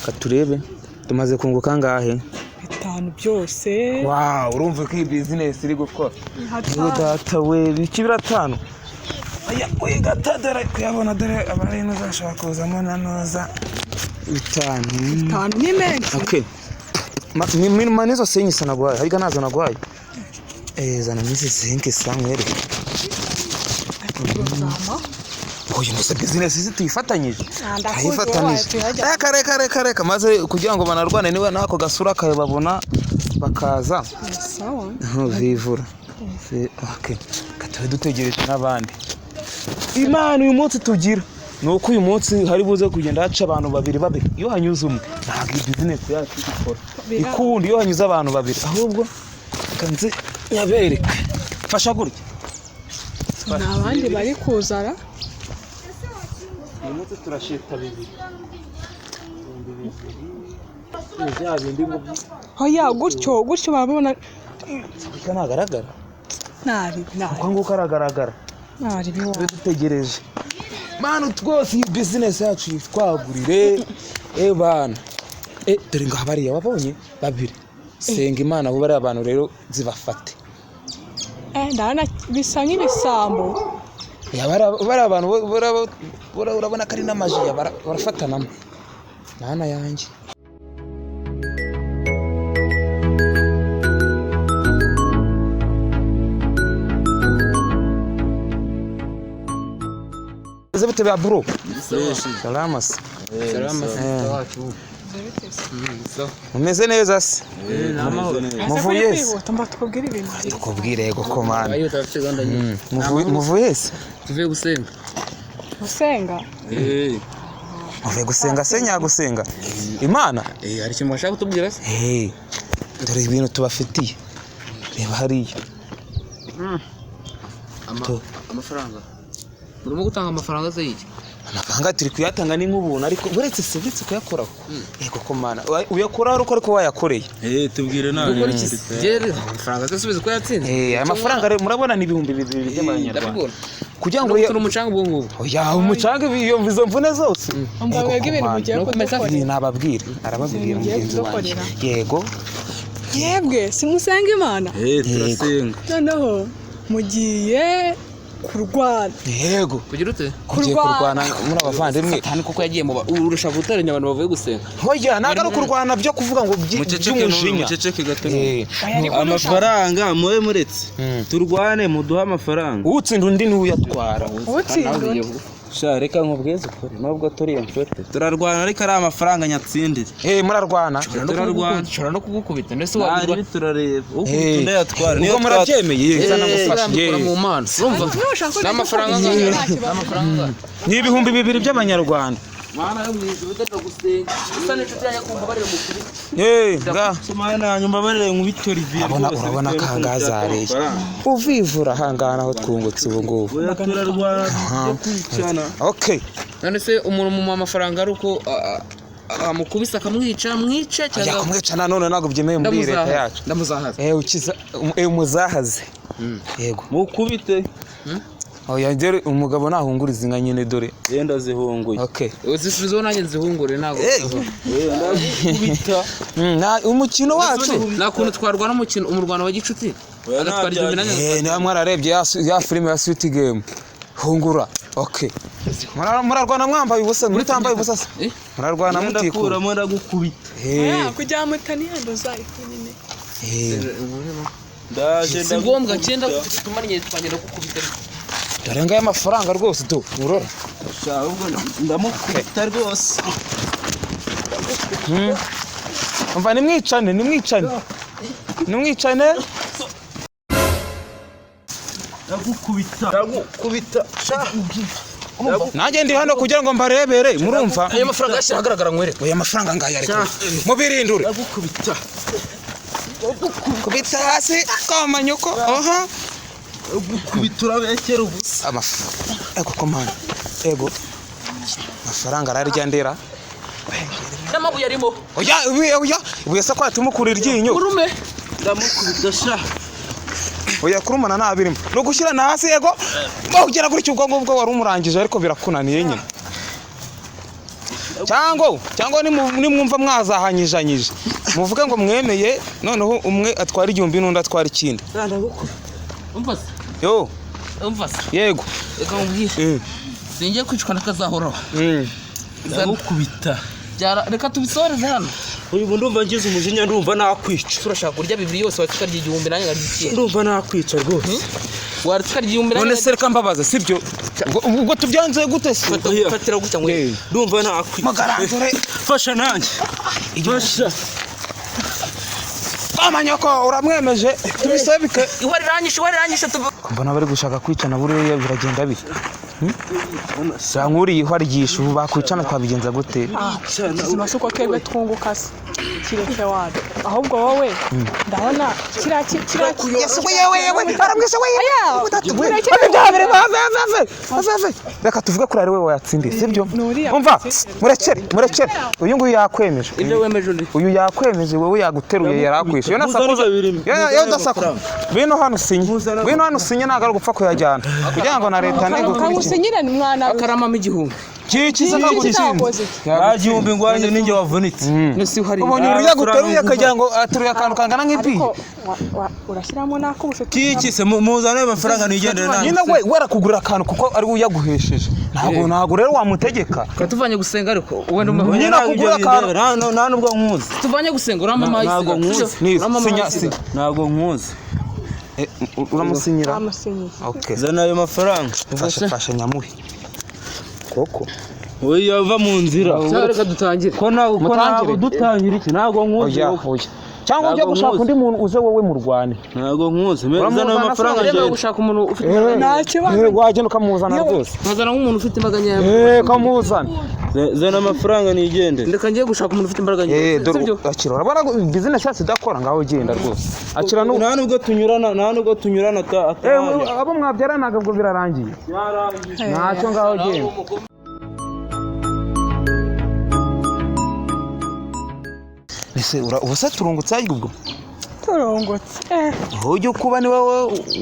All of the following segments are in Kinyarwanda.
katurebe tumaze kunguka ngahe 5 byose. Wow, urumva ko iyi business iri gukora. Ngo data we biki biratanu. Aya we gatadara kuyabona dare abarino zashaka kuzamo nanoza 5 ni menshi. Okay. Manizo senyi sana gwaye. Higa nazo nagwaye. Zana misi senke samwere. Oye no se business izi tuyifatanyije. Tayifatanyije. Kare maze kugira ngo banarwane niwe nako gasura kaye babona bakaza. Sawa. Vivura. Okay. Katawe dutegereje nabandi. Imana uyu munsi tugira nuko uyu munsi hari buze kugenda haca abantu babiri iyo hanyuze umwe ntabwo business yacu ikora ikundi iyo hanyuze abantu babiri ahubwo kanze nyabereke fasha gurya nabandi bari kuzara uyu munsi turashita bibiri ya bindi ngo hoya gutyo babona kanagaragara nabi ngo karagaragara nabi biwo dutegereje manu twose iyi business yacu twagurire bana dore ngo habariya wabonye babiri senga Imana bo bari abantu rero zibafate ndana bisa nk'ibisambo bari abantu urabona kari n'amajiya barafatanamo Mana yanjye Zabite ba bro. Salama. Umeze neza se? Muvuye se? Tukubwira ibintu. Tukubwire yego komanda. Muvuye se? Tuvuye gusenga. Gusenga? Muvuye gusenga se nyagusenga? Imana? Hari ikintu washaka kutubwira se? Dore ibintu tubafitiye. Reba hariya. Amafaranga. Urimo gutanga amafaranga se yiki? Amafaranga turi kuyatanga ni nk'ubuntu ariko buretse se kuyakoraho. Yego komana. Uyakora ariko wayakoreye. Tubwire nawe. Gere amafaranga se subiza ko yatsinze. Aya mafaranga rero murabona ni 2,000 by'amanyarwanda. Kugira ngo turi umucanga ubwo ngubu. Oya umucanga iyo mvizo mvune zose. Mbabwira ibintu mugiye kudukora. Nababwira. Arababwira mugenzi wanjye. Yego. Yebwe simusenga Imana. Turasenga. Noneho mugiye kurwana. Yego. Kugira ute? Kurwana muri abavandimwe. Kandi kuko yagiye mu urusha guteranya abantu bavuye gusenga. Hoya naga no kurwana byo kuvuga ngo by'umujinya. Muceceke gato. Amafaranga muwe muretse. Turwane muduha amafaranga. Utsinda undi ni uyatwara. Utsinda. Sha reka nkubweze ukuri nubwo turi inshuti. Turarwana ariko ari amafaranga nyatsindire. Murarwana. Turarwana no kugukubita ndetse wabirwa. Ari turareba. Ukunda yatwara. Niyo murabyemeye zana gufasha. Mu mana. Urumva? N'amafaranga n'amafaranga. Ni 2,000 by'amanyarwanda. Mana yo mwizo bitaka gusenga. Usa n'inshuti yanjye kumva bari mu kuri. Nga. Sumana nyumba barire nk'ubitora ivi. Urabona kangazareye. Uvivura hangana aho twungutse ubu ngubu. Turarwana kwicana. Okay. None se umuntu mu amafaranga ari uko amukubisa akamwica mwice cyangwa yakumwica nanone nago byemeye muri leta yacu. Ndamuzahaza. Ukiza umuzahaze. Yego. Mukubite. Oya ngere umugabo nahunguriza inka nyine dore. Yenda zihunguye. Okay. Uzisubizo nanjye nzihungure nago. Ndakubita. Umukino wacu. Nakuntu twarwana umukino umurwano wa gicuti. Agatwara ibyo binanye. Niba mwararebye ya filime ya Sweet Game. Hungura. Okay. Murarwana mwambaye ubusa mutambaye ubusa. Murarwana mutikura ndagukubita. Kujya mutani hando zari nyine. Ndaje si ngombwa cyenda tumaranye twagenda gukubita. Dore ngaye amafaranga rwose do urora. Ahubwo ndamukubita rwose. Umva nimwicane. Ndagukubita. Nanjye ndi hano kugira ngo mbarebere murumva. Ayo mafaranga yashagaragara ngwere. Oya mafaranga ngaya ariko. Mubirindure. Ndagukubita. Kubita hasi kamanyuko. Gukubita urabekera ubusa. Ego komanda. Ego. Mafaranga ararya ndera. N'amabuye arimo. Oya. Ubuye se kwati mukura iryinyo. Urume. Ndamukubita sha. Oya kurumana nabirimo. No gushyira na hasi ego. Ugera kuri cyubwo ngubwo wari umurangije ariko birakunaniye nyine. cyangwa nimwumva mwazahanyijanyije muvuge ngo mwemeye noneho umwe atwara igihumbi n'undi atwara ikindi. umva se yo umva se yego reka mubwire singiye kwicwa n'akazahoraho ndagukubita reka tubisoreze hano. uyu ndumva ngize umujinya ndumva nakwica. turashaka kurya bibiri yose watukarya igihumbi nanjye ngarya ikindi. ndumva nakwica rwose. waratukarya igihumbi nanjye. none se reka mbabaza sibyo ubwo tubyanze gute se? fatira gutya ngo ndumva nakwica. magaranzure fasha nanjye fasha. amanyoko uramwemeje tubisabike. iwariranyishe mbona bari gushaka kwicana buriya biragenda bite? Sankuri ihwargisha ubu bakwicana twabigenza gute? ubuzima si uko twebwe twunguka se kireke wade ahubwo wowe ndabona kiriya yewe baramwishe reka tuvuge kuri ari we wayatsindiye sibyo? umva murekere uyu nguyu yakwemeje. ibyo wemeje undi uyu yakwemeje wowe yaguteruye yarakwishe yo nasakuza yo ndasakura bino hano sinye ntago ari gupfa kuyajyana kugira ngo na leta kagusinyire ni mwana akaramamo igihumbi kikiza kagusinyire igihumbi ngwanye ninjye wavunitse. nese uhari ubonye urujya guteruye akagira ngo aturuye akantu kangana nk'ipi urashyiramo nakubuse kikise muzane amafaranga nigendere nanjye. nyine we warakugurira akantu kuko ari we uyaguhesheje ntago rero wamutegeka. tuvanye gusenga ariko wenda nyine akugurira akantu nta nubwo nkuzi. tuvanye gusenga uramama ntago nkuzi. ntago nkuzi. uramusinyira amusinyira zana ayo mafaranga fasha nyamuhe koko oya yava mu nzira. reka dutangire ko ntago dutangira iki ntago nkuzi. cyangwa ujya gushaka undi muntu uze wowe mu rwane. ntago nkuzi. zana ayo mafaranga rero gushaka umuntu ufite nta kibazo wagenda ukamuzana rwose. nkazana nk'umuntu ufite imbaga nyayo. kamuzana zana amafaranga nigendere. ndeka ngiye gushaka umuntu ufite imbaga nyayo. dore akira urabona business yose idakora ngaho genda rwose. akira nta nubwo tunyurana abo mwabyaranaga ubwo birarangiye. ntacyo ngaho genda. ese ubuse turungutse ariko ubwo turungutse ujye kuba ni wowe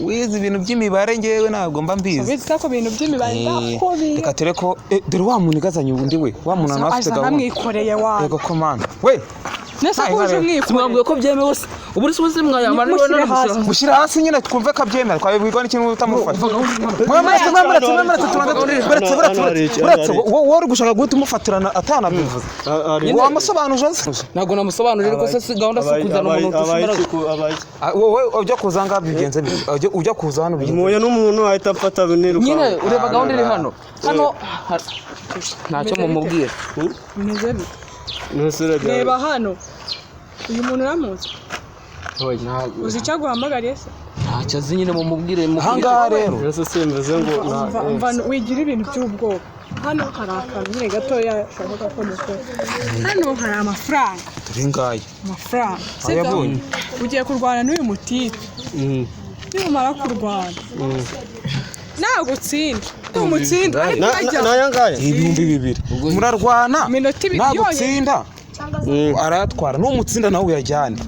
wize ibintu by'imibare ngewe ntabwo mba mbizi. ubizi ko ibintu by'imibare ndakubiye. reka tere ko dore wa muntu igazanye ubundi we wa muntu nawe afite gahunda. namwikoreye wawe. yego komanda we nese kuje mwikoreye. mwambwiye ko byemewe se ubu se ubuzima mwayamara niba nari gushyira hasi nyine twumve ko abyemera twabibwirwa n'ikintu utamufasha. uretse wowe uri gushaka guhita umufatirana atanabivuze wamusobanuje. ntabwo namusobanurira ariko se gahunda si kuzana umuntu wowe ujya kuza ngaha bigenze ujya kuza hano bigenze muye n'umuntu ahita afata biniruka. nyine ureba gahunda iri hano ntacyo mumubwira. bimeze bite reba hano uyu muntu uramuzi uzi icyo aguhamagariye se? ntacyo azi nyine mumubwire. ahangaha rero umva wigira ibintu by'ubwoba. hano hari akantu nyine gatoya ashobora ko dukora. hano hari amafaranga. dore ngaye amafaranga ayabonye. ugiye kurwana n'uyu mutipe nimumara kurwana ntabwo utsinda umutsinda ariko ajya ibihumbi 2,000 murarwana ntabwo utsinda arayatwara n'umutsinda nawe uyajyane.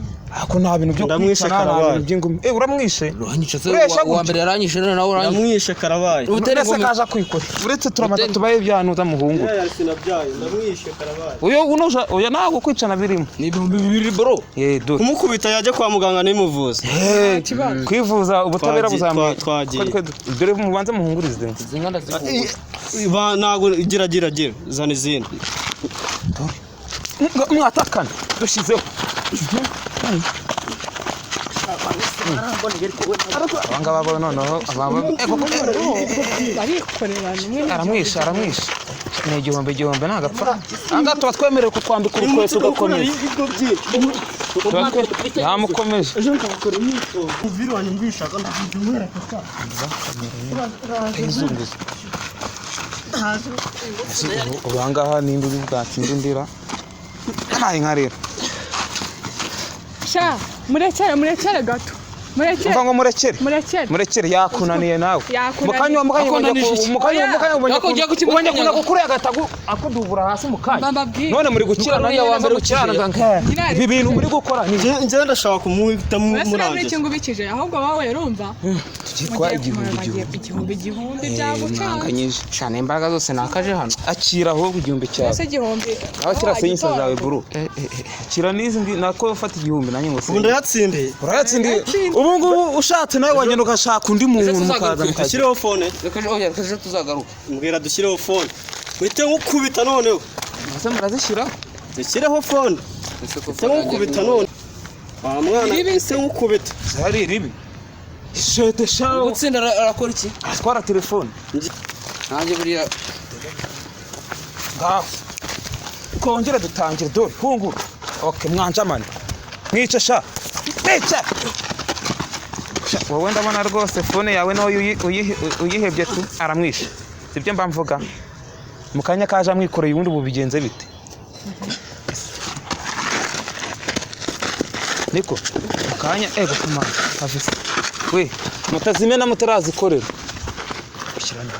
ako nta bintu byo kwicana nta bintu by'ingumi. uramwishe uranyishe se wa mbere yaranyishe none nawe uranyishe. namwishe karabaye. uretse kaje kwikora uretse turamaze tubaye byanuza muhungu. namwishe karabaye. uyo ntabwo kwicana birimo. ni ibihumbi 2,000 bro. dore kumukubita yajya kwa muganga nimuvuze. kwivuza ubutabera buzamwe. twagiye dore mubanze muhungurize. zinganda zikuba ntabwo gira zana izindi. mwatakana dushyizeho abangaba bo noneho aramwisha ni igihumbi ntabwo apfa. ahangaha tuba twemerewe kutwambika urukweto tugakomeza. yamukomeje ubu ahangaha ninde uri bwatsinda indira ntaye nka rero sha murekere gato umva ngo murekere yakunaniye nawe mukanya ubonye kuna gukura agatagu akudubura hasi mukanya none muri gukira none wambere ukirana ibi bintu muri gukora nje ndashaka kumuhita murangiza iki ngubikije ahubwo bawe urumva tugikwa igihumbi byagucanganyije cyane imbaraga zose nakaje hano akira ahubwo igihumbi cyawe ese igihumbi aho kirasenya zawe buru kira nizi nako ufata igihumbi nanjye ngo ubu ndayatsindiye urayatsindiye ubu ngubu ushatse nawe wagenda ugashaka undi muntu mukaza dushyireho fone reka tuzagaruka mbwira dushyireho fone muhite nkukubita noneho ese murazishyiraho dushyireho fone muhite nkukubita none wa mwana muhite nkukubita zari ribi shete shawo gutsinda arakora iki atwara telefone nanjye buriya ngaho kongera dutangire dore hungura okay mwanjamane mwice sha mwice wowe ndabona rwose fone yawe nawe uyihebye tu aramwishe sibyo mba mvuga mukanya kaje amwikoreye ubundi bubigenze bite niko mukanya ego kuma avise we mutazimena mutarazikorera ushyirana